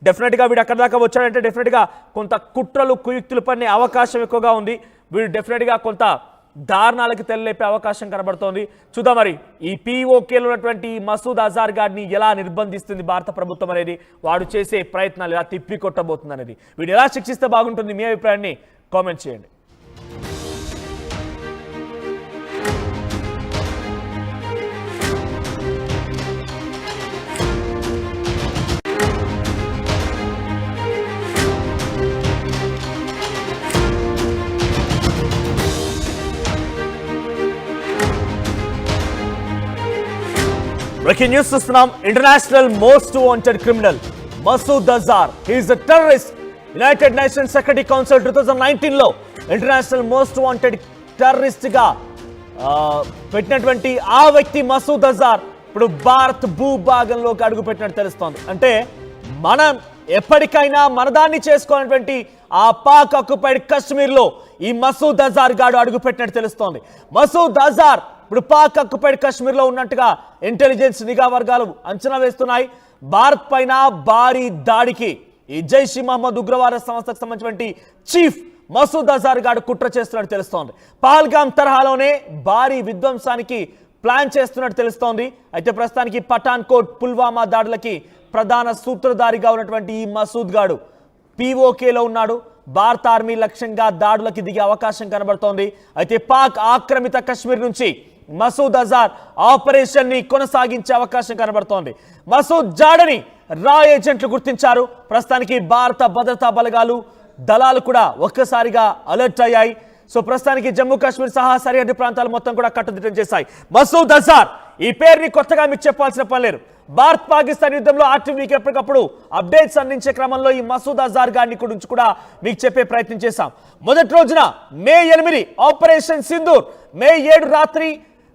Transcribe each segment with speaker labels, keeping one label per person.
Speaker 1: Definite గా వీడు అక్కడ దాకా వచ్చాడంటే డెఫినెట్ గా కొంత కుట్రలు కుయుక్తులు పన్నే అవకాశం ఎక్కువగా ఉంది. వీడు డెఫినెట్ గా కొంత దారుణాలకు తెల్లేపే అవకాశం కనబడుతోంది. చూద్దాం మరి ఈ పీఓకేలో ఉన్నటువంటి మసూద్ అజార్ గారిని ఎలా నిర్బంధిస్తుంది భారత ప్రభుత్వం అనేది, వాడు చేసే ప్రయత్నాలు ఎలా తిప్పి కొట్టబోతుంది అనేది, వీడు ఎలా శిక్షిస్తే బాగుంటుంది, మీ అభిప్రాయాన్ని కామెంట్ చేయండి. Breaking news చూస్తున్నాం. International most wanted criminal Masood Azhar, he is a terrorist. United Nations Security Council 2019 లో ఇంటర్నేషనల్ మోస్ట్ వాంటెడ్ టెర్రరిస్ట్ గా పెట్టినటువంటి ఆ వ్యక్తి మసూద్ అజార్ ఇప్పుడు భారత్ భూభాగంలోకి అడుగు పెట్టినట్టు తెలుస్తోంది. అంటే మనం ఎప్పటికైనా మనదాన్ని చేసుకోవాలన్నటువంటి ఆ పాక్ ఆక్యుపైడ్ కశ్మీర్ లో ఈ మసూద్ అజార్ గాడు అడుగు పెట్టినట్టు తెలుస్తోంది. మసూద్ అజార్ ఇప్పుడు పాక్ ఆక్యుపైడ్ కశ్మీర్ లో ఉన్నట్టుగా ఇంటెలిజెన్స్ నిఘా వర్గాలు అంచనా వేస్తున్నాయి. భారత్ పైన భారీ దాడికి ఈ జైష్ ఇ మహమ్మద్ ఉగ్రవాద సంస్థకు సంబంధించినటువంటి చీఫ్ మసూద్ అజార్ గాడు కుట్ర చేస్తున్నట్టు తెలుస్తోంది. పహల్గామ్ తరహాలోనే భారీ విధ్వంసానికి ప్లాన్ చేస్తున్నట్టు తెలుస్తోంది. అయితే ప్రస్తుతానికి పఠాన్ కోట్ పుల్వామా దాడులకి ప్రధాన సూత్రధారిగా ఉన్నటువంటి ఈ మసూద్ గాడు పీఓకేలో ఉన్నాడు. భారత ఆర్మీ లక్ష్యంగా దాడులకి దిగే అవకాశం కనబడుతోంది. అయితే పాక్ ఆక్రమిత కశ్మీర్ నుంచి మసూద్ అజార్ ఆపరేషన్ ని కొనసాగించే అవకాశం కనబడుతోంది. మసూద్ జాడని రా ఏజెంట్లు గుర్తించారు. ప్రస్తుతానికి భారత భద్రతా బలగాలు దళాలు కూడా ఒక్కసారిగా అలర్ట్ అయ్యాయి. సో ప్రస్తుతానికి జమ్మూ కాశ్మీర్ సహా సరిహద్దు ప్రాంతాలు మొత్తం కూడా కట్టుదిట్టం చేశాయి. మసూద్ అజార్ ఈ పేరుని కొత్తగా మీకు చెప్పాల్సిన పని లేదు. భారత్ పాకిస్తాన్ యుద్ధంలో ఆర్టీవీకి ఎప్పటికప్పుడు అప్డేట్స్ అందించే క్రమంలో ఈ మసూద్ అజార్ గారిని గురించి కూడా మీకు చెప్పే ప్రయత్నం చేశాం. మొదటి రోజున మే 8 ఆపరేషన్ సింధూర్, మే 7 రాత్రి,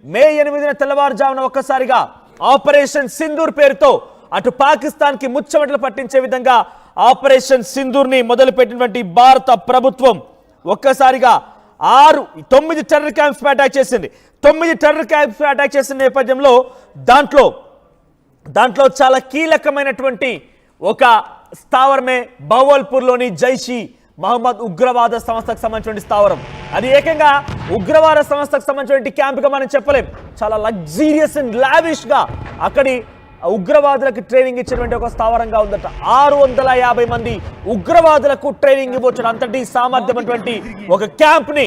Speaker 1: మే 8 తెల్లవారుజామున ఒక్కసారిగా ఆపరేషన్ సింధూర్ పేరుతో అటు పాకిస్తాన్ కి ముచ్చమటలు పట్టించే విధంగా ఆపరేషన్ సింధూర్ ని మొదలుపెట్టినటువంటి భారత ప్రభుత్వం ఒక్కసారిగా 9 టెర్రర్ క్యాంప్స్ పై అటాక్ చేసింది. 9 టెర్రర్ క్యాంప్స్ పై అటాక్ చేసిన నేపథ్యంలో దాంట్లో చాలా కీలకమైనటువంటి ఒక స్థావరమే బహవల్పూర్లోని జైష్ ఇ మహమ్మద్ ఉగ్రవాద సంస్థకు సంబంధించిన స్థావరం. అది ఏకంగా ఉగ్రవాద సంస్థకు సంబంధించిన క్యాంప్గా మనం చెప్పలేం. చాలా లగ్జీరియస్ అండ్ లావిష్ గా అక్కడి ఉగ్రవాదులకు ట్రైనింగ్ ఇచ్చినటువంటి ఒక స్థావరంగా ఉందట. 650 మంది ఉగ్రవాదులకు ట్రైనింగ్ ఇవ్వచ్చు అంతటి సామర్థ్యమైనటువంటి ఒక క్యాంప్ ని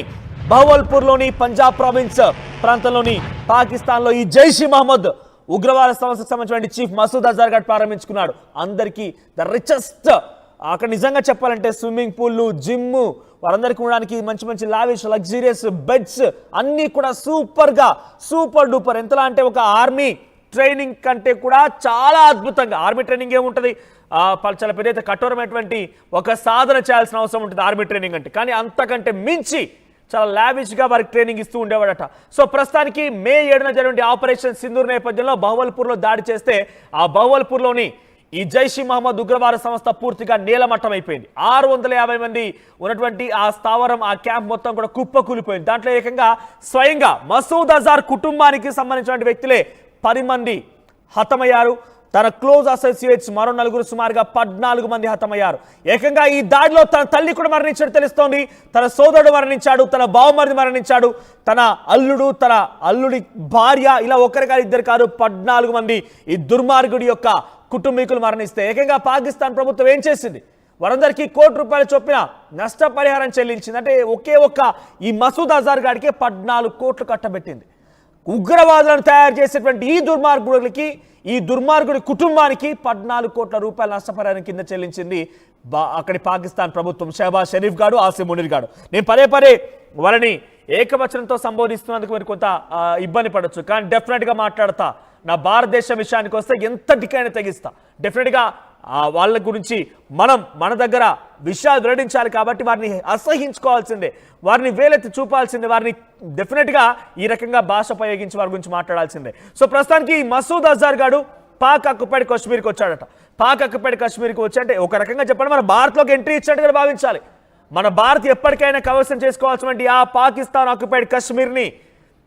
Speaker 1: బహవల్పూర్లోని పంజాబ్ ప్రావిన్స్ ప్రాంతంలోని పాకిస్తాన్ లో ఈ జైష్ ఇ మహమ్మద్ ఉగ్రవాద సంస్థకు సంబంధించిన చీఫ్ మసూద్ అజార్ గారు ప్రారంభించుకున్నాడు. అందరికీ ద రిచెస్ట్, అక్కడ నిజంగా చెప్పాలంటే స్విమ్మింగ్ పూల్లు, జిమ్, వారందరికీ ఉండడానికి మంచి మంచి లావిష్ లగ్జీరియస్ బెడ్స్ అన్నీ కూడా సూపర్ డూపర్. ఎంతలా అంటే ఒక ఆర్మీ ట్రైనింగ్ కంటే కూడా చాలా అద్భుతంగా. ఆర్మీ ట్రైనింగ్ ఏముంటుంది, చాలా పెద్ద కఠోరమైనటువంటి ఒక సాధన చేయాల్సిన అవసరం ఉంటుంది ఆర్మీ ట్రైనింగ్ అంటే, కానీ అంతకంటే మించి చాలా లావిష్ గా వారికి ట్రైనింగ్ ఇస్తూ ఉండేవాడట. సో ప్రస్తుతానికి మే 7 జరిగిన ఆపరేషన్ సింధూర్ నేపథ్యంలో బహవల్పూర్లో దాడి చేస్తే ఆ బహవల్పూర్లోని ఈ జైష్ ఇ మహమ్మద్ ఉగ్రవాద సంస్థ పూర్తిగా నేలమట్టం అయిపోయింది. 650 మంది ఉన్నటువంటి ఆ స్థావరం, ఆ క్యాంప్ మొత్తం కూడా కుప్పకూలిపోయింది. దాంట్లో ఏకంగా స్వయంగా మసూద్ అజార్ కుటుంబానికి సంబంధించిన వ్యక్తులే 10 మంది హతమయ్యారు. తన క్లోజ్ అసోసియేట్స్ మరో 4, సుమారుగా 14 మంది హతమయ్యారు. ఏకంగా ఈ దాడిలో తన తల్లి కూడా మరణించినట్టు తెలుస్తోంది. తన సోదరుడు మరణించాడు, తన బావమరిది మరణించాడు, తన అల్లుడు, తన అల్లుడి భార్య, ఇలా ఒకరి కాదు ఇద్దరు కాదు 14 మంది ఈ దుర్మార్గుడి యొక్క కుటుంబీకులు మరణిస్తే ఏకంగా పాకిస్తాన్ ప్రభుత్వం ఏం చేసింది, వారందరికీ ₹1 కోటి చొప్పున నష్టపరిహారం చెల్లించింది. అంటే ఒకే ఒక్క ఈ మసూద్ అజార్ గాడికి 14 కోట్లు కట్టబెట్టింది. ఉగ్రవాదులను తయారు చేసేటువంటి ఈ దుర్మార్గుడి కుటుంబానికి ₹14 కోట్ల నష్టపరిహారం కింద చెల్లించింది అక్కడి పాకిస్తాన్ ప్రభుత్వం. షహబాజ్ షరీఫ్ గాడు, ఆసిమ్ మునీర్ గాడు. నేను పదే వాళ్ళని ఏకవచనంతో సంబోధిస్తున్నందుకు మీరు కొంత ఇబ్బంది పడవచ్చు, కానీ డెఫినెట్గా మాట్లాడతా. నా భారతదేశం విషయానికి వస్తే ఎంతటికైనా తెగిస్తా. డెఫినెట్గా వాళ్ళ గురించి మన దగ్గర విషయాలు వెల్లడించాలి కాబట్టి వారిని అసహించుకోవాల్సిందే, వారిని వేలెత్తి చూపాల్సిందే, వారిని డెఫినెట్గా ఈ రకంగా భాష ప్రయోగించి వారి గురించి మాట్లాడాల్సిందే. సో ప్రస్తుతానికి మసూద్ అజార్ గాడు పాక్ ఆక్యుపైడ్ కాశ్మీర్కి వచ్చాడట. పాక్ ఆక్యుపైడ్ కాశ్మీర్కి వచ్చి అంటే ఒక రకంగా చెప్పండి మన భారత్లోకి ఎంట్రీ ఇచ్చినట్టుగా భావించాలి. మన భారత్ ఎప్పటికైనా కవసం చేసుకోవాల్సినటువంటి ఆ పాకిస్తాన్ ఆక్యుపైడ్ కాశ్మీర్ని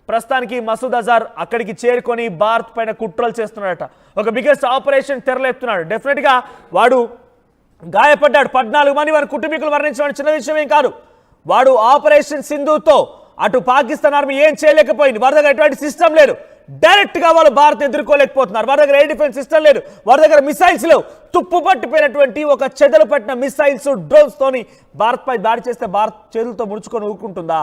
Speaker 1: ప్రస్తుతానికి మసూద్ అజార్ అక్కడికి చేరుకొని భారత్ పైన కుట్రలు చేస్తున్నాడట. ఒక బిగ్గెస్ట్ ఆపరేషన్ తెరలేపుతున్నాడు. డెఫినెట్గా వాడు గాయపడ్డాడు. 14 మంది వారి కుటుంబీకులు మరణించడం చిన్న విషయమేం కాదు. వాడు ఆపరేషన్ సింధూర్తో అటు పాకిస్తాన్ ఆర్మీ ఏం చేయలేకపోయింది. వారి దగ్గర ఎటువంటి సిస్టమ్ లేదు. డైరెక్ట్ గా వాళ్ళు భారత్ ఎదుర్కోలేకపోతున్నారు. వారి దగ్గర ఎయిర్ డిఫెన్స్ సిస్టమ్ లేదు. వారి దగ్గర మిసైల్స్ లేవు. తుప్పు పట్టిపోయినటువంటి ఒక చెదలు పట్టిన మిసైల్స్ డ్రోన్స్ తోని భారత్ పై దాడి చేస్తే భారత్ చేతులతో ముడుచుకొని ఊరుకుంటుందా?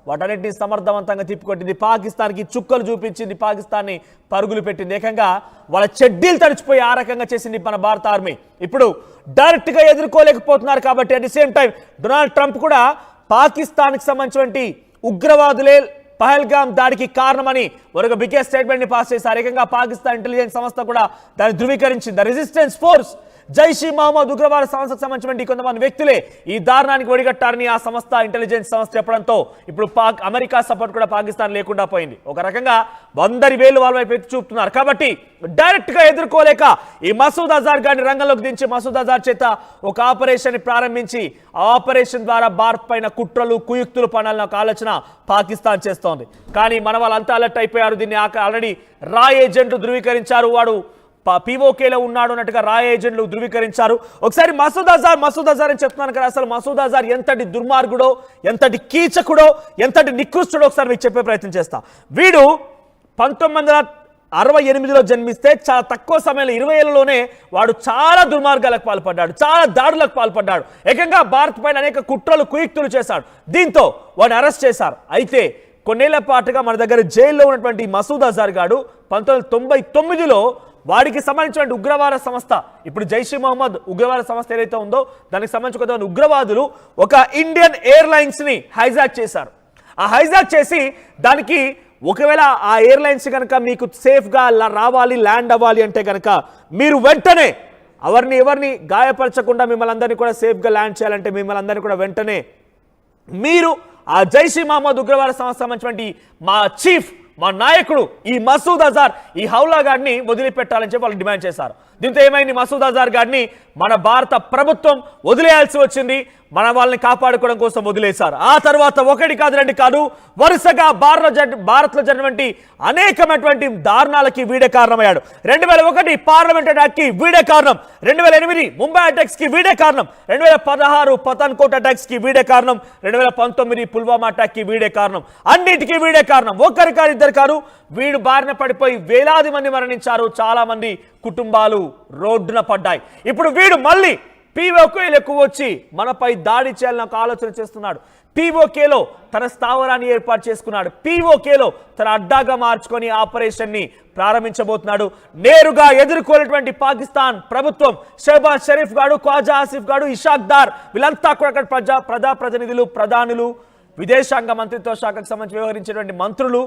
Speaker 1: వాటన్నిటిని సమర్థవంతంగా తిప్పికొట్టింది. పాకిస్తాన్కి చుక్కలు చూపించింది. పాకిస్తాన్ని పరుగులు పెట్టింది. ఏకంగా వాళ్ళ చెడ్డీలు తడిచిపోయి ఆ రకంగా చేసింది మన భారత ఆర్మీ. ఇప్పుడు డైరెక్ట్ గా ఎదుర్కోలేకపోతున్నారు కాబట్టి at the same time Donald Trump కూడా పాకిస్తాన్కి సంబంధించినటువంటి ఉగ్రవాదులే పహల్గామ్ దాడికి కారణమని మరొక బిగ్గెస్ట్ స్టేట్మెంట్ ని పాస్ చేశారు. ఏకంగా పాకిస్తాన్ ఇంటెలిజెన్స్ సంస్థ కూడా దాన్ని ధృవీకరించింది. రెసిస్టెన్స్ ఫోర్స్ జైష్ ఈ మహమ్మద్ ఉగ్రవాద సంస్థకు సంబంధించిన కొంతమంది వ్యక్తులే ఈ దారుణానికి ఒడిగట్టారని ఆ సంస్థ ఇంటెలిజెన్స్ సంస్థ చెప్పడంతో ఇప్పుడు అమెరికా సపోర్ట్ కూడా పాకిస్తాన్ లేకుండా పోయింది. ఒక రకంగా 100,000 వాళ్ళ వైపు ఎత్తి చూపుతున్నారు. కాబట్టి డైరెక్ట్ గా ఎదుర్కోలేక ఈ మసూద్ అజార్ గారిని రంగంలోకి దించి మసూద్ అజార్ చేత ఒక ఆపరేషన్ ప్రారంభించి ఆ ఆపరేషన్ ద్వారా భారత్ పైన కుట్రలు కుయుక్తులు పనాలని ఒక ఆలోచన పాకిస్తాన్ చేస్తోంది. కానీ మన వాళ్ళంతా అలర్ట్ అయిపోయారు. దీన్ని ఆల్రెడీ రా ఏజెంట్లు ధృవీకరించారు. వాడు పీఓకేలో ఉన్నాడు అన్నట్టుగా రా ఏజెంట్లు ధృవీకరించారు. ఒకసారి మసూద్ అజార్ అని చెప్తున్నాను కదా, అసలు మసూద్ అజార్ ఎంతటి దుర్మార్గుడో, ఎంతటి కీచకుడో, ఎంతటి నికృష్టుడో ఒకసారి మీకు చెప్పే ప్రయత్నం చేస్తా. వీడు 1968లో జన్మిస్తే చాలా తక్కువ సమయంలో 20 ఏళ్లలోనే వాడు చాలా దుర్మార్గాలకు పాల్పడ్డాడు, చాలా దాడులకు పాల్పడ్డాడు. ఏకంగా భారత్ పైన అనేక కుట్రలు కుయుక్తులు చేశాడు. దీంతో వాడిని అరెస్ట్ చేశారు. అయితే కొన్నేళ్ల పాటుగా మన దగ్గర జైల్లో ఉన్నటువంటి మసూద్ అజార్ గాడు 1999లో వాడికి సంబంధించిన ఉగ్రవాద సంస్థ, ఇప్పుడు జైష్ ఈ మహమ్మద్ ఉగ్రవాద సంస్థ ఏదైతే ఉందో దానికి సంబంధించిన కొంతమంది ఉగ్రవాదులు ఒక ఇండియన్ ఎయిర్లైన్స్ ని హైజాక్ చేశారు. ఆ హైజాక్ చేసి దానికి ఒకవేళ ఆ ఎయిర్లైన్స్ కనుక మీకు సేఫ్గా రావాలి, ల్యాండ్ అవ్వాలి అంటే కనుక మీరు వెంటనే ఎవరిని గాయపరచకుండా మిమ్మల్ని అందరినీ కూడా సేఫ్గా ల్యాండ్ చేయాలంటే మిమ్మల్ని అందరినీ కూడా వెంటనే మీరు ఆ జైష్ ఈ మహమ్మద్ ఉగ్రవాద సంస్థ సంబంధించినటువంటి మా చీఫ్, మా నాయకుడు ఈ మసూద్ అజార్, ఈ హౌలా గాడిని వదిలిపెట్టాలని చెప్పి వాళ్ళు డిమాండ్ చేశారు. దీంతో ఏమైంది, మసూద్ అజార్ గాడిని మన భారత ప్రభుత్వం వదిలేయాల్సి వచ్చింది. మన వాళ్ళని కాపాడుకోవడం కోసం వదిలేశారు. ఆ తర్వాత ఒకటి కాదు రెండు కాదు వరుసగా భారత్లో జరిగినటువంటి అనేకమైనటువంటి దారుణాలకి వీడే కారణమయ్యాడు. 2001 పార్లమెంట్ అటాక్ కి వీడే కారణం, 2008 ముంబై అటాక్స్ కి వీడే కారణం, 2016 పఠాన్కోట్ అటాక్స్ కి వీడే కారణం, 2019 పుల్వామా అటాక్ కి వీడే కారణం. అన్నిటికీ వీడే కారణం. ఒక్కరి కాదు ఇద్దరు కాదు, వీడు బారిన పడిపోయి వేలాది మంది మరణించారు. చాలా మంది కుటుంబాలు రోడ్డున పడ్డాయి. ఇప్పుడు వీడు మళ్ళీ పీఓకేలకు వచ్చి మనపై దాడి చేయాలని ఒక ఆలోచన చేస్తున్నాడు. పీఓకేలో తన స్థావరాన్ని ఏర్పాటు చేసుకున్నాడు. పీఓకేలో తన అడ్డాగా మార్చుకొని ఆపరేషన్ ని ప్రారంభించబోతున్నాడు. నేరుగా ఎదుర్కొనేటువంటి పాకిస్తాన్ ప్రభుత్వం షహబాజ్ షరీఫ్ గాడు, ఖ్వాజా ఆసిఫ్ గాడు, ఇషాక్ దార్ వీళ్ళంతా కూడా అక్కడ ప్రజాప్రతినిధులు, ప్రధానులు, విదేశాంగ మంత్రిత్వ శాఖకు సంబంధించి వ్యవహరించేటువంటి మంత్రులు,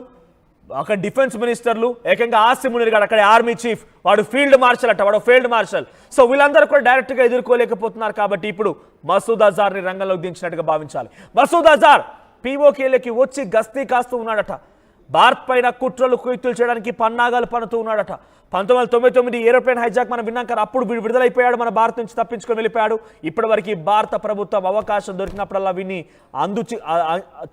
Speaker 1: అక్కడ డిఫెన్స్ మినిస్టర్లు, ఏకంగా ఆసిమ్ మునీర్ గారు అక్కడ ఆర్మీ చీఫ్, వాడు ఫీల్డ్ మార్షల్ అట, వాడు ఫీల్డ్ మార్షల్. సో వీళ్ళందరూ కూడా డైరెక్ట్ గా ఎదుర్కోలేకపోతున్నారు. కాబట్టి ఇప్పుడు మసూద్ అజార్ ని రంగంలోకి దించినట్టుగా భావించాలి. మసూద్ అజార్ పీఓకేలకి వచ్చి గస్తీ కాస్తూ ఉన్నాడట. భారత్ పైన కుట్రలు కుయుక్తులు చేయడానికి పన్నాగాలు పన్నుతూ ఉన్నాడట. 1999 ఏరోప్లేన్ హైజాక్ మనం విన్నాం కదా, అప్పుడు వీడు విడుదలైపోయాడు, మన భారత్ నుంచి తప్పించుకొని వెళ్ళిపోయాడు. ఇప్పటి వరకు భారత ప్రభుత్వం అవకాశం దొరికినప్పుడల్లా వీడిని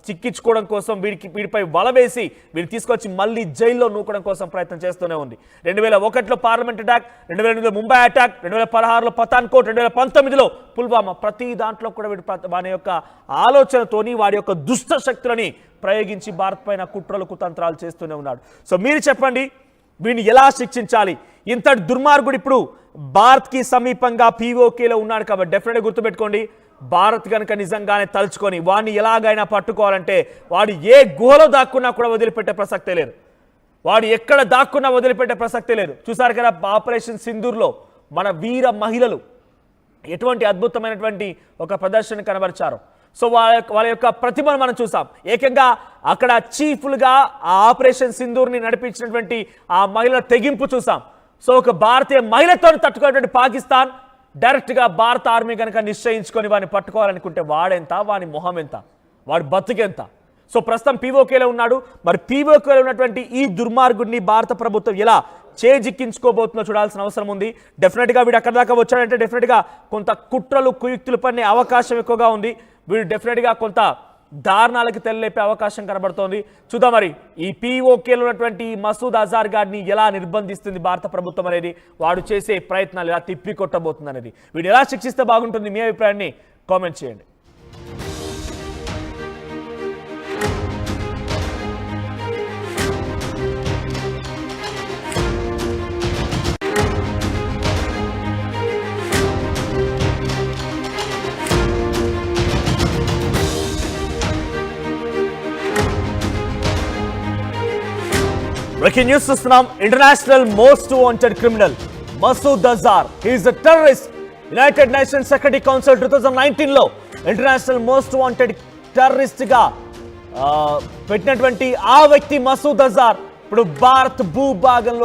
Speaker 1: చిక్కించుకోవడం కోసం వీడిపై వల వేసి వీడిని తీసుకొచ్చి మళ్ళీ జైల్లో నూకడం కోసం ప్రయత్నం చేస్తూనే ఉంది. 2001లో పార్లమెంట్ అటాక్, 2008లో ముంబై అటాక్, 2016లో పఠాన్కోట్, 2019లో పుల్వామా, ప్రతి దాంట్లో కూడా వీడి వాని యొక్క ఆలోచనతోని వాడి యొక్క దుష్ట శక్తులని ప్రయోగించి భారత్ పైన కుట్రలు కుతంత్రాలు చేస్తూనే ఉన్నాడు. సో మీరు చెప్పండి, వీడిని ఎలా శిక్షించాలి? ఇంతటి దుర్మార్గుడు ఇప్పుడు భారత్కి సమీపంగా పీఓకేలో ఉన్నాడు. కాబట్టి డెఫినెట్గా గుర్తుపెట్టుకోండి, భారత్ కనుక నిజంగానే తలుచుకొని వాడిని ఎలాగైనా పట్టుకోవాలంటే వాడు ఏ గుహలో దాక్కున్నా కూడా వదిలిపెట్టే ప్రసక్తే లేదు. వాడు ఎక్కడ దాక్కున్నా వదిలిపెట్టే ప్రసక్తే లేదు. చూసారు కదా ఆపరేషన్ సింధూర్లో మన వీర మహిళలు ఎటువంటి అద్భుతమైనటువంటి ఒక ప్రదర్శన కనబరిచారు. సో వాళ్ళ యొక్క ప్రతిభను మనం చూసాం. ఏకంగా అక్కడ చీఫ్లుగా ఆ ఆపరేషన్ సింధూర్ని నడిపించినటువంటి ఆ మహిళల తెగింపు చూసాం. సో ఒక భారతీయ మహిళతో తట్టుకునేటువంటి పాకిస్తాన్ డైరెక్ట్గా భారత ఆర్మీ కనుక నిశ్చయించుకొని వాడిని పట్టుకోవాలనుకుంటే వాడెంత, వాని మొహం ఎంత, వాడి బతుకెంత. సో ప్రస్తుతం పీఓకేలో ఉన్నాడు. మరి పీఓకేలో ఉన్నటువంటి ఈ దుర్మార్గుడిని భారత ప్రభుత్వం ఎలా చేజిక్కించుకోబోతుందో చూడాల్సిన అవసరం ఉంది. డెఫినెట్గా వీడు అక్కడి దాకా వచ్చాడంటే డెఫినెట్గా కొంత కుట్రలు కుయుక్తులు పన్నే అవకాశం ఎక్కువగా ఉంది. వీడు డెఫినెట్గా కొంత దారుణాలకు తెల్లేపే అవకాశం కనబడుతోంది. చూద్దాం మరి ఈ POKలో ఉన్నటువంటి మసూద్ అజార్ గారిని ఎలా నిర్బంధిస్తుంది భారత ప్రభుత్వం అనేది, వాడు చేసే ప్రయత్నాలు ఎలా తిప్పి కొట్టబోతుంది అనేది, వీడు ఎలా శిక్షిస్తే బాగుంటుంది, మీ అభిప్రాయాన్ని కామెంట్ చేయండి. Breaking news చూస్తున్నాం. International most wanted criminal Masood Azhar, he is a terrorist. United Nations Security Council 2019లో ఇంటర్నేషనల్ మోస్ట్ వాంటెడ్ టెర్రరిస్ట్ గా పెట్టినటువంటి ఆ వ్యక్తి మసూద్ అజార్ ఇప్పుడు భారత్ భూభాగంలో